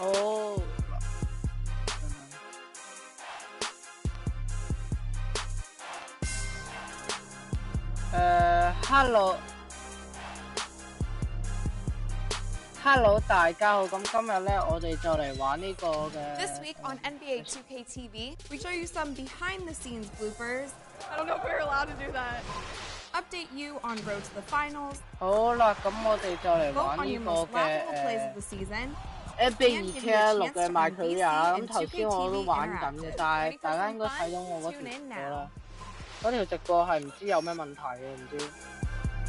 哦。Hello， 大家好，咁今日咧，我哋就嚟玩呢個嘅。This week on nba2k TV, we show you some behind-the-scenes bloopers. I don't know if we're allowed to do that. Update you on road to the finals. 好啦，咁我哋就嚟 Vote 玩 on 呢 your 個 most 嘅 laughable plays of the season. nba2k16 嘅賣佢呀，咁頭 2K 先我都玩緊嘅，但係大家應該睇到我嗰條直播啦。嗰條直播係唔知有咩問題嘅，唔知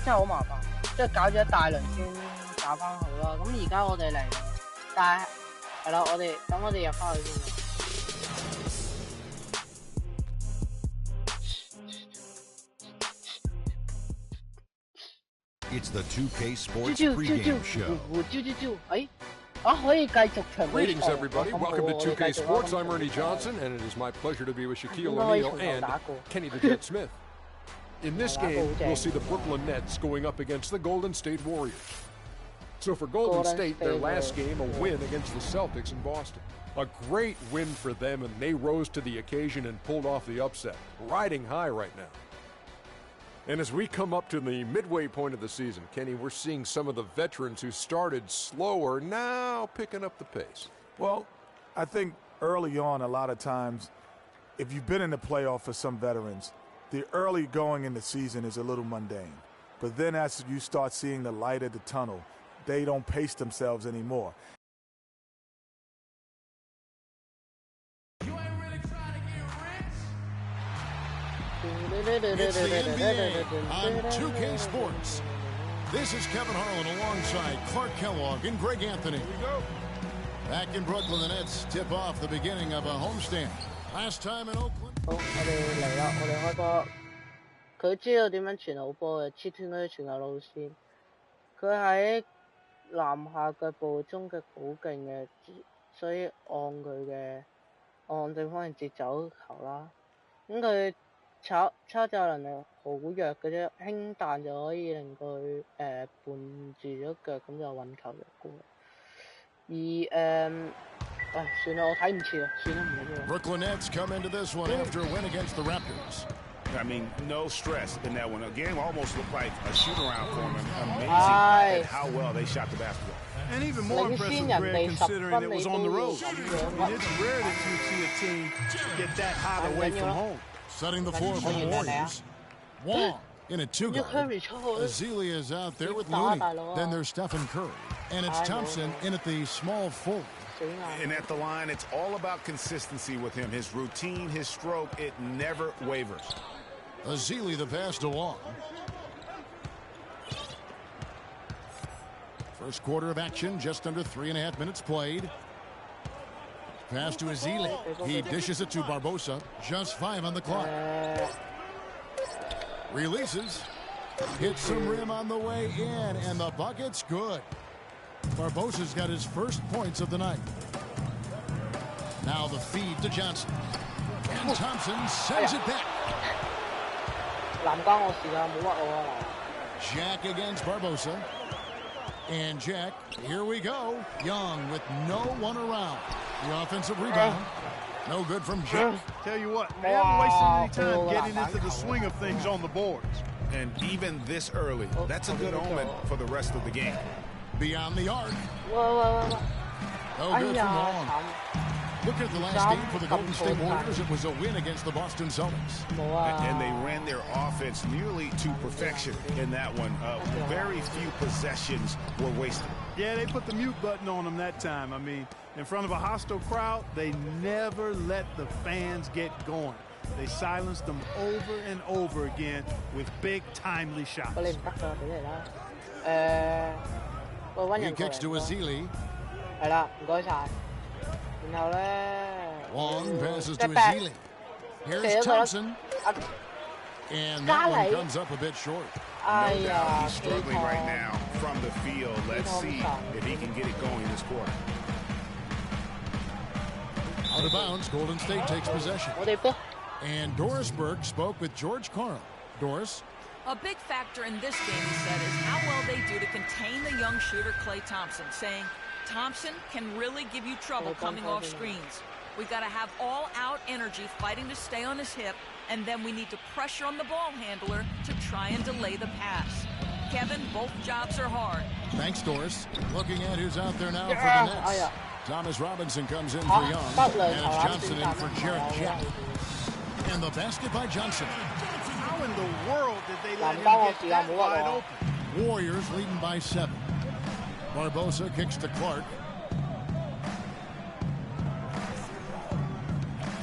真係好麻煩，即係搞咗一大輪先搞翻好啦。咁而家我哋嚟啦，但係係啦，等我哋入翻去先。It's the 2K Sports pregame show. Greetings, everybody. Welcome to 2K Sports. I'm Ernie Johnson, and it is my pleasure to be with Shaquille O'Neal and Kenny the Jet Smith. In this game, we'll see the Brooklyn Nets going up against the Golden State Warriors. So for Golden State, their last game, a win against the Celtics in Boston. A great win for them, and they rose to the occasion and pulled off the upset, riding high right now. And as we come up to the midway point of the season, Kenny, we're seeing some of the veterans who started slower now picking up the pace. Well, I think early on, a lot of times, if you've been in the playoff for some veterans, the early going in the season is a little mundane. But then as you start seeing the light at the tunnel, they don't pace themselves anymore. It's the NBA on 2K Sports. This is Kevin Harlan alongside Clark Kellogg and Greg Anthony. Here we go. Back in Brooklyn, the Nets tip off the beginning of a homestand. Last time in Oakland. 好，我哋嚟啦！我哋開波。佢知道點樣傳好波嘅，切斷佢傳球路線。佢喺籃下腳步終極好勁嘅，所以按正方形節走球啦。咁佢抄襲能力好弱嘅啫，輕彈就可以令佢絆住咗腳，咁就運球入攻。算啦，我睇唔切啦，算啦，唔緊要。Brooklyn Nets come into this one after a win against the Raptors. I mean, no stress in that one. The game almost looked like a shoot-around for them. Amazing at how well they shot the basketball. And even more impressive, Greg, considering it was on the road. I mean, it's rare that you see a team get that hot away from home. Setting the floor for the Warriors. Wong in a two-guard. Azealia is out there with Looney. Then there's Stephen Curry. And it's Thompson in at the small forward. And at the line, it's all about consistency with him. His routine, his stroke, it never wavers. Azealia the pass to Wong. First quarter of action, just under 3.5 minutes played. Pass to Azealia. He dishes it to Barbosa. Just 5 on the clock. Releases. Hits some rim on the way in, and the bucket's good. Barbosa's got his first points of the night. Now the feed to Johnson. And Thompson sends it back. Jack against Barbosa. And Jack, here we go. Young with no one around. The offensive rebound. No good from Jack. Tell you what, they haven't wasted any time getting into the swing of things on the boards. And even this early, that's a good omen for the rest of the game. Beyond the arc. No good from Long. Looking at the last game for the Golden State Warriors, it was a win against the Boston Celtics. And they ran their offense nearly to perfection in that one. Very few possessions were wasted. Yeah, they put the mute button on them that time. I mean, in front of a hostile crowd, they never let the fans get going. They silenced them over and over again with big, timely shots. He kicks to Azealia. Wong passes to Azealia. Here's Thompson. And that one comes up a bit short. No doubt he's struggling right now from the field. Let's see if he can get it going this quarter. Out of bounds, Golden State takes possession. And Doris Burke spoke with George Karl. Doris? A big factor in this game, he said, is how well they do to contain the young shooter Klay Thompson, saying Thompson can really give you trouble coming off screens. We've got to have all-out energy fighting to stay on his hip, and then we need to pressure on the ball handler to try and delay the pass. Kevin, both jobs are hard. Thanks, Doris. Looking at who's out there now for the Nets. Thomas Robinson comes in for Young, and it's Johnson in for Jarrett Jack. And the basket by Johnson. How in the world did they let him get that wide open? Warriors leading by 7. Barbosa kicks to Clark.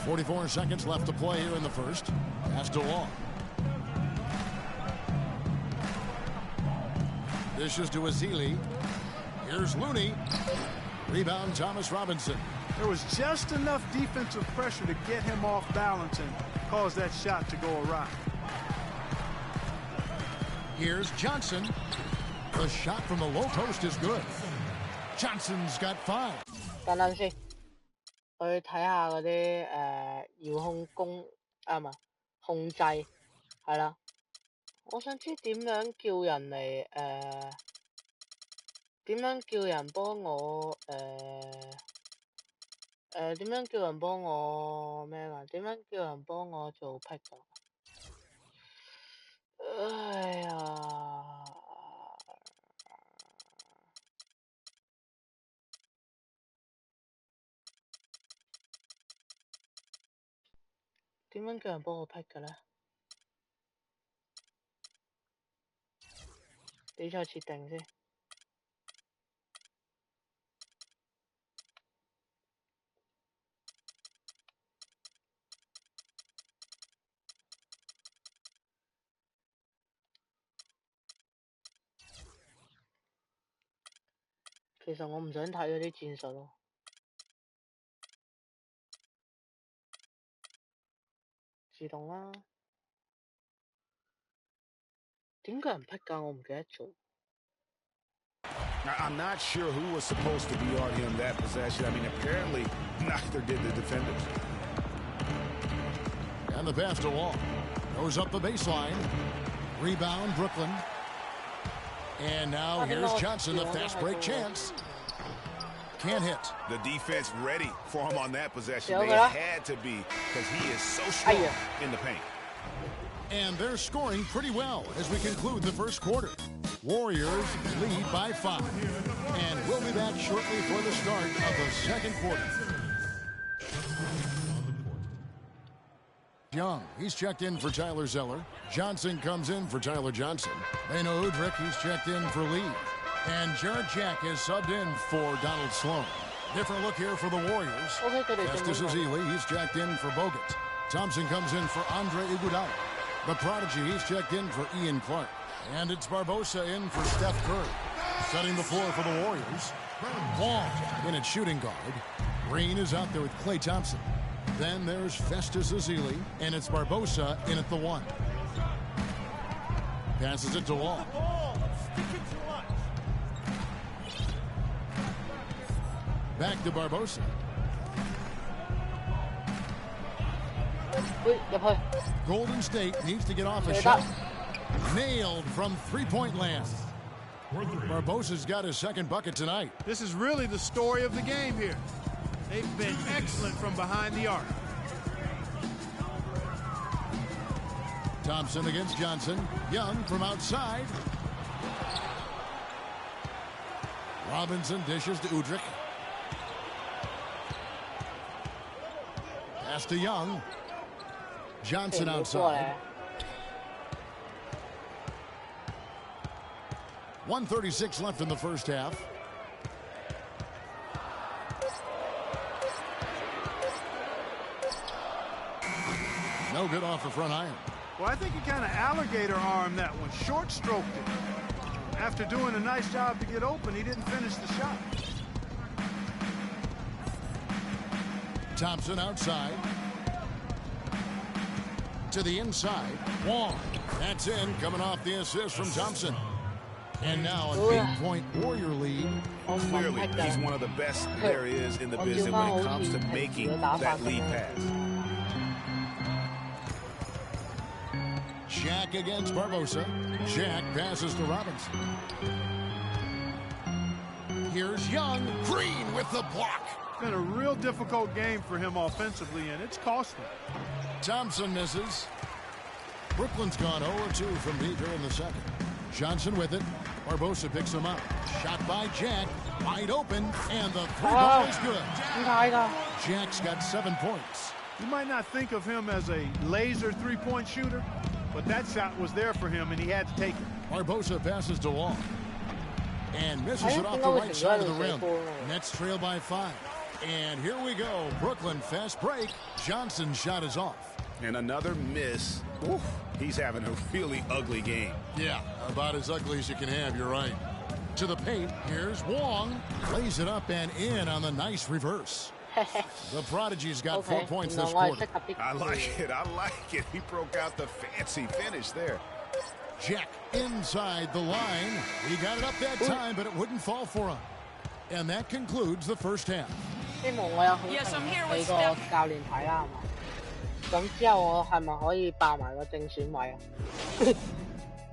44 seconds left to play here in the first. Pass to Wall. Dishes to Azili. Here's Looney. Rebound, Thomas Robinson. There was just enough defensive pressure to get him off balance and cause that shot to go awry. Here's Johnson. The shot from the low post is good. Johnson's got 5. 等陣先，我要睇下嗰啲遙控控制係啦。我想知點樣叫人嚟點樣叫人幫我點樣叫人幫我咩啊？點樣叫人幫我做 pick 啊？哎呀！點樣叫人幫我 pick 嘅咧？比賽設定先。其實我唔想睇嗰啲戰術咯。自動啦。點解人 pick 㗎？我唔記得咗。I'm not sure who was supposed to be on him that possession. I mean, apparently neither did the defenders. And the pass to Wall. Goes up the baseline. Rebound, Brooklyn. And now here's Johnson, the fast break chance. Can't hit. The defense ready for him on that possession. They had to be because he is so strong in the paint. And they're scoring pretty well as we conclude the first quarter. Warriors lead by 5. And we'll be back shortly for the start of the second quarter. Young, he's checked in for Tyler Zeller. Johnson comes in for Tyler Johnson. Beno Udrich, he's checked in for Lee. And Jarrett Jack is subbed in for Donald Sloan. Different look here for the Warriors. Festus Ezeli, he's checked in for Bogut. Thompson comes in for Andre Iguodala. The prodigy, he's checked in for Ian Clark. And it's Barbosa in for Steph Curry. Setting the floor for the Warriors. Wall in at shooting guard. Green is out there with Klay Thompson. Then there's Festus Ezeli, and it's Barbosa in at the 1. Passes it to Wall. Back to Barbosa. Golden State needs to get off a shot. Nailed from three-point land. Barbosa's got his second bucket tonight. This is really the story of the game here. They've been excellent from behind the arc. Thompson against Johnson. Young from outside. Robinson dishes to Udrich. Pass to Young. Johnson outside. 1:36 left in the first half. No good off the front iron. Well, I think he kind of alligator armed that one, short stroked it. After doing a nice job to get open, he didn't finish the shot. Thompson outside. To the inside. Wong. That's in, coming off the assist from Thompson. And now an 8-point Warrior lead. Clearly, he's one of the best there is in the business when it comes to making that lead pass. Shaq against Barbosa. Shaq passes to Robinson. Here's Young. Green with the block. It's been a real difficult game for him offensively, and it's cost him. Thompson misses. Brooklyn's gone 0-2 from deep here in the second. Johnson with it. Barbosa picks him up. Shot by Jack. Wide open. And the three ball is good. Jack's got 7 points. You might not think of him as a laser three-point shooter, but that shot was there for him, and he had to take it. Barbosa passes to Wall. And misses it off the right side of the rim. Nets trail by 5. And here we go. Brooklyn fast break. Johnson's shot is off. And another miss. Oof, he's having a really ugly game. Yeah, about as ugly as you can have, you're right. To the paint, here's Wong. Lays it up and in on the nice reverse. The Prodigy's got 4 points this quarter. I like it. I like it. He broke out the fancy finish there. Jack inside the line. He got it up that time, but it wouldn't fall for him. And that concludes the first half. Yes, I'm here with Steph. 咁之後我係咪可以霸埋個正選位啊？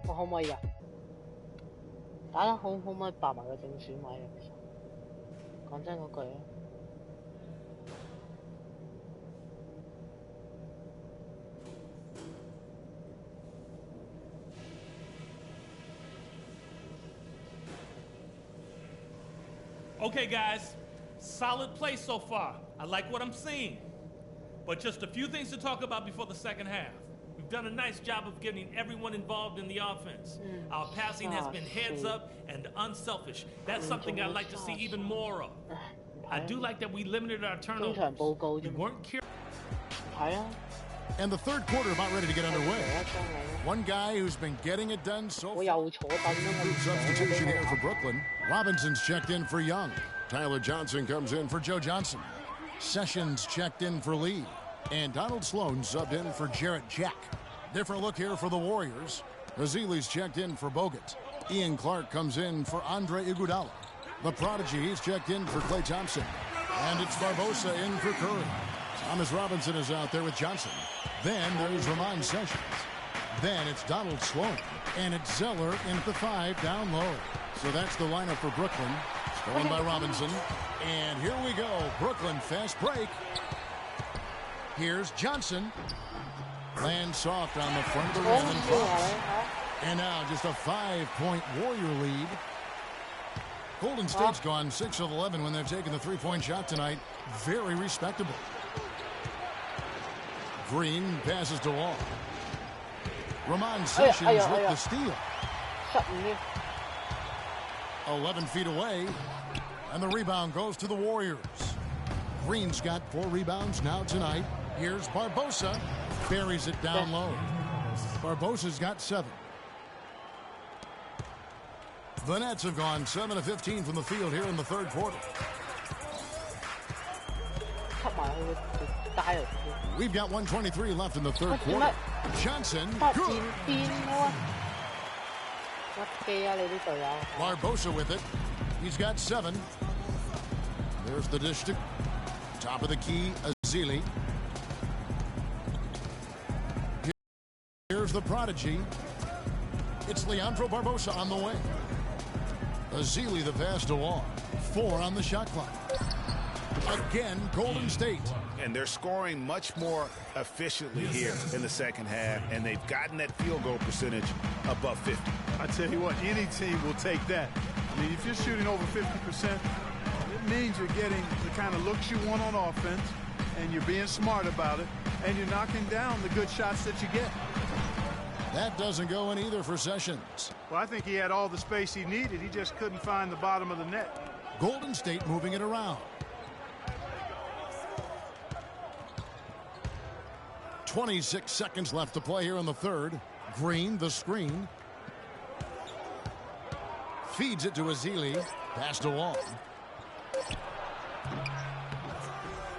我可唔可以啊？打得好，可唔可以霸埋個正選位啊？其實講真嗰句啊。Okay, guys, solid play so far. I like what I'm seeing. But just a few things to talk about before the second half. We've done a nice job of getting everyone involved in the offense. Our passing has been heads up and unselfish. That's something I'd like to see even more of. I do like that we limited our turnovers. We weren't careful. And the third quarter about ready to get underway. One guy who's been getting it done so far. Substitution here for Brooklyn. Robinson's checked in for Young. Tyler Johnson comes in for Joe Johnson. Sessions checked in for Lee. And Donald Sloan subbed in for Jarrett Jack. Different look here for the Warriors. Azili's checked in for Bogut. Ian Clark comes in for Andre Iguodala. The Prodigy, he's checked in for Klay Thompson. And it's Barbosa in for Curry. Thomas Robinson is out there with Johnson. Then there's Ramon Sessions. Then it's Donald Sloan. And it's Zeller in at the 5 down low. So that's the lineup for Brooklyn. Stolen by Robinson. And here we go. Brooklyn fast break. Here's Johnson. Lands soft on the front of the rim and drops. And now just a 5-point Warrior lead. Golden State's gone 6 of 11 when they've taken the three-point shot tonight. Very respectable. Green passes to Wall. Ramon Sessions with the steal. 11 feet away. And the rebound goes to the Warriors. Green's got 4 rebounds now tonight. Here's Barbosa. Buries it down low. Barbosa's got 7. The Nets have gone 7 of 15 from the field here in the third quarter. We've got 1:23 left in the third quarter. Johnson, good. Barbosa with it. He's got 7. There's the dish to top of the key, Azili. Here's the Prodigy. It's Leandro Barbosa on the way. Azili the pass to Wall. 4 on the shot clock. Again, Golden State. And they're scoring much more efficiently here in the second half, and they've gotten that field goal percentage above 50. I tell you what, any team will take that. I mean, if you're shooting over 50%, it means you're getting the kind of looks you want on offense, and you're being smart about it, and you're knocking down the good shots that you get. That doesn't go in either for Sessions. Well, I think he had all the space he needed. He just couldn't find the bottom of the net. Golden State moving it around. 26 seconds left to play here in the third. Green, the screen. Feeds it to Azili. Pass to Wall.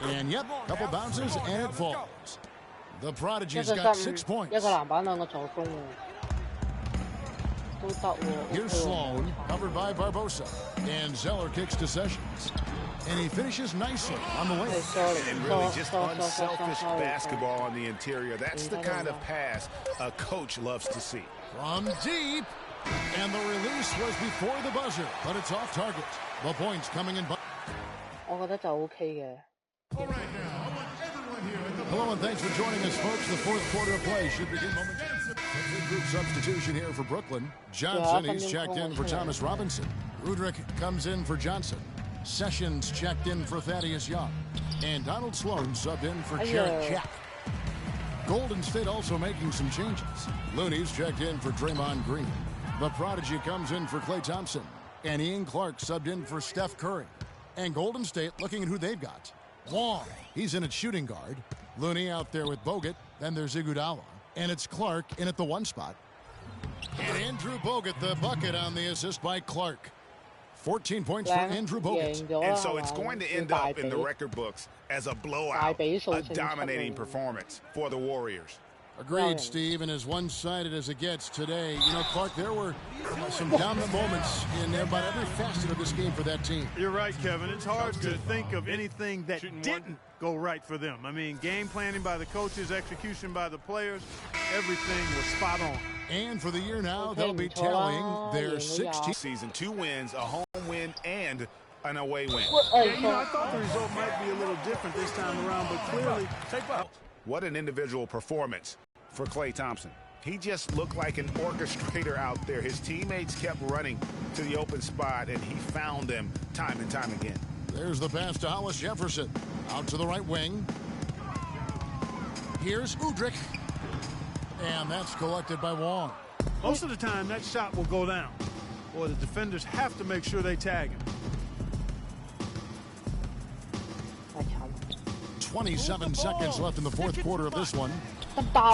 And yep, couple bounces and it falls. The Prodigy's got 6 points. Here's Sloan, covered by Barbosa. And Zeller kicks to Sessions. And he finishes nicely on the way. And really just unselfish basketball on the interior. That's the kind of pass a coach loves to see. From deep, And the release was before the buzzer, but it's off target. The points coming in. 我覺得就 OK 嘅。Hello and thanks for joining us, folks. The fourth quarter of play should begin momentarily. Big group substitution here for Brooklyn. Johnson, he's checked in for Thomas Robinson. Rudrick comes in for Johnson. Sessions checked in for Thaddeus Young. And Donald Sloan subbed in for Jarrett Jack. Golden State also making some changes. Looney's checked in for Draymond Green. The prodigy comes in for Klay Thompson. And Ian Clark subbed in for Steph Curry. And Golden State looking at who they've got. Wong, he's in at shooting guard. Looney out there with Bogut. Then there's Iguodala. And it's Clark in at the one spot. And Andrew Bogut, the bucket on the assist by Clark. 14 points for Andrew Bogut. And so it's going to end up in the record books as a blowout, a dominating performance for the Warriors. Agreed, Steve, and as one-sided as it gets today, you know, Clark, there were some dominant moments in about every facet of this game for that team. You're right, Kevin. It's hard to think of anything that didn't go right for them. I mean, game planning by the coaches, execution by the players, everything was spot on. And for the year now, they'll be tallying their 16th season, 2 wins, a home win, and an away win. Yeah, you know, I thought the result might be a little different this time around, but clearly, what an individual performance for Klay Thompson. He just looked like an orchestrator out there. His teammates kept running to the open spot, and he found them time and time again. There's the pass to Hollis Jefferson. Out to the right wing. Here's Udrich. And that's collected by Wong. Most of the time, that shot will go down. Boy, the defenders have to make sure they tag him. 27 seconds left in the fourth quarter of this one.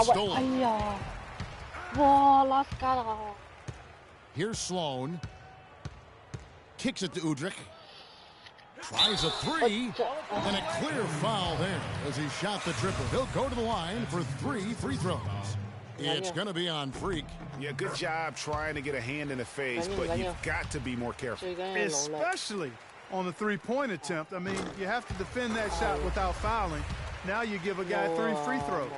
Stolen. Here's Sloan. Kicks it to Udrich. Tries a three. And a clear foul there as he shot the triple. He'll go to the line for 3 free throws. It's going to be on Freak. Yeah, good job trying to get a hand in the face, but you've got to be more careful. Especially on the three-point attempt. I mean, you have to defend that shot without fouling. Now you give a guy 3 free throws.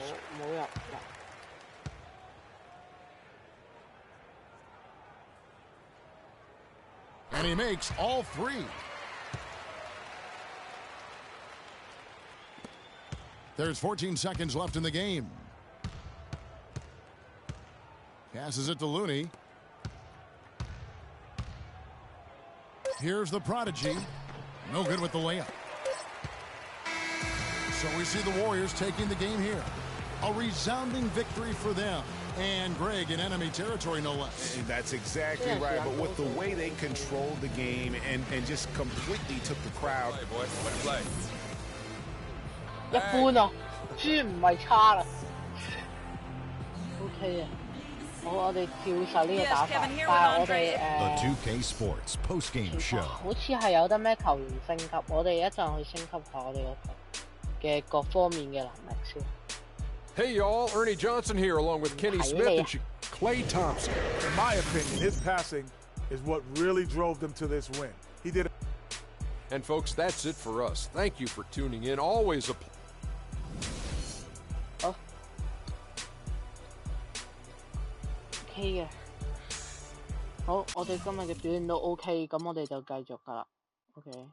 And he makes all 3. There's 14 seconds left in the game. Passes it to Looney. Here's the prodigy. No good with the layup. So we see the Warriors taking the game here. A resounding victory for them. And Greg in enemy territory, no less. That's exactly right. But with the way they controlled the game and just completely took the crowd. Hey, boys, play. 一般啊，豬唔係差啦。OK 啊。好，我哋跳晒呢個打法，但係我哋The 2K Sports Postgame Show 好似係有得咩球員升級，我哋一陣去升級下我哋嘅各方面嘅能力先。Hey y'all, Ernie Johnson here along with Kenny Smith and Klay Thompson. In my opinion, his passing is what really drove them to this win. He did it. And folks, that's it for us. Thank you for tuning in. Always a OK 嘅，好，我哋今日嘅表現都 OK，咁我哋就繼續㗎啦 ，OK。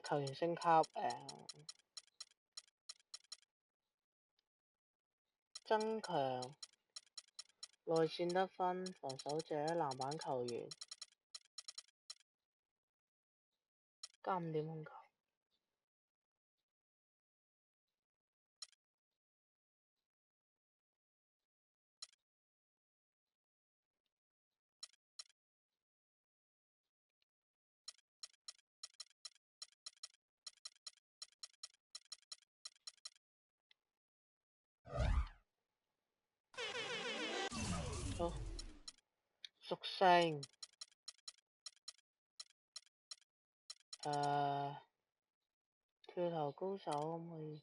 球員升級增強內線得分、防守者、籃板球員，加5點控球。屬性跳投高手可唔可以？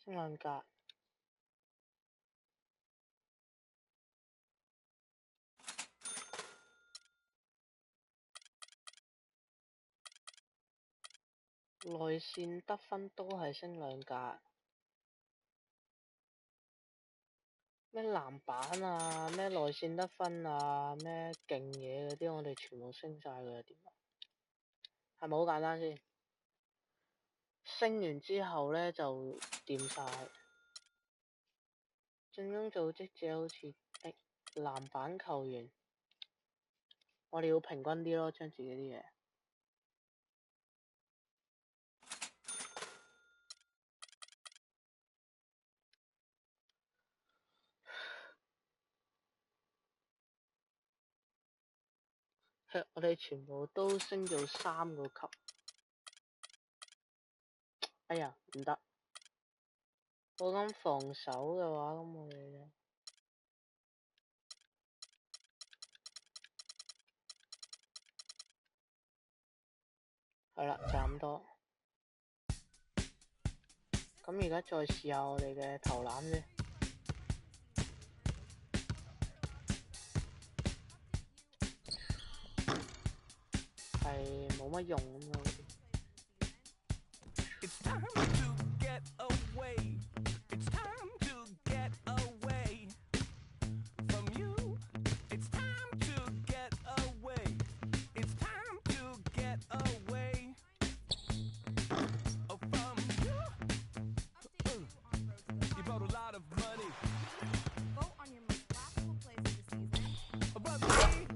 升兩格。內線得分都係升兩格。咩籃板啊，咩內線得分啊，咩勁嘢嗰啲，我哋全部升晒佢點啊？係咪好簡單先？升完之後呢，就掂晒。進攻組織者好似籃板球員，我哋要平均啲咯，將自己啲嘢。我哋全部都升到3個級。哎呀，唔得！我咁防守嘅話，咁我哋咧係啦，就咁多。咁而家再試下我哋嘅投籃啫。係冇乜用咁樣。It's time to get away. It's time to get away from you. It's time to get away. It's time to get away from you. You brought a lot of money. Vote on your most laughable plays of the season. But me.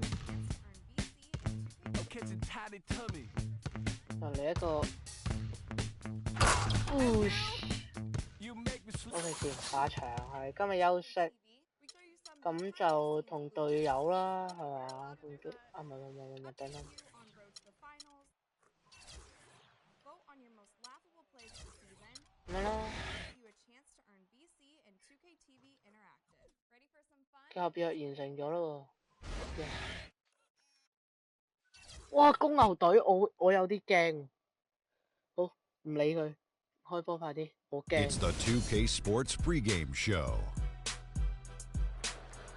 Oh, catch it tight to me. 嚟一個。O.K. 先下場係今日休息，咁就同隊友啦，係嘛？同隊啊，唔係，等等。咁樣啦。合約完成咗咯喎。哇！公牛隊，我有啲驚。好，唔理佢。開波快啲，好驚。It's the 2K Sports pregame show.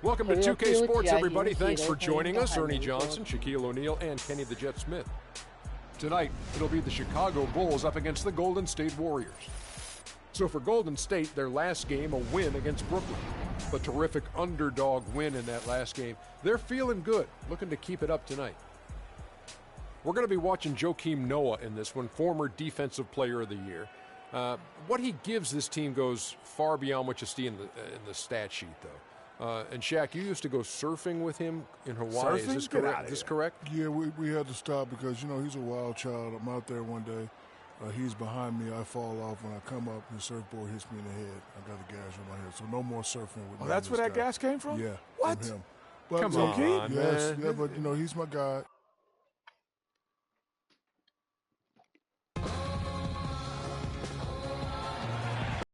Welcome to 2K Sports, everybody. Thanks for joining us. Ernie Johnson, Shaquille O'Neal, and Kenny the Jet Smith. Tonight, it'll be the Chicago Bulls up against the Golden State Warriors. So for Golden State, their last game, a win against Brooklyn. A terrific underdog win in that last game. They're feeling good, looking to keep it up tonight. We're going to be watching Joakim Noah in this one, former Defensive Player of the Year. What he gives this team goes far beyond what you see in the stat sheet, though. And Shaq, you used to go surfing with him in Hawaii. Surfing? Is this correct? Is this correct? Yeah, we had to stop because, you know, he's a wild child. I'm out there one day. He's behind me. I fall off. When I come up, his surfboard hits me in the head. I got a gash on my head. So no more surfing with me. Oh, that's where that gas came from? Yeah. What? From him. But, Come on, yes, man. yeah, but, you know, he's my guy.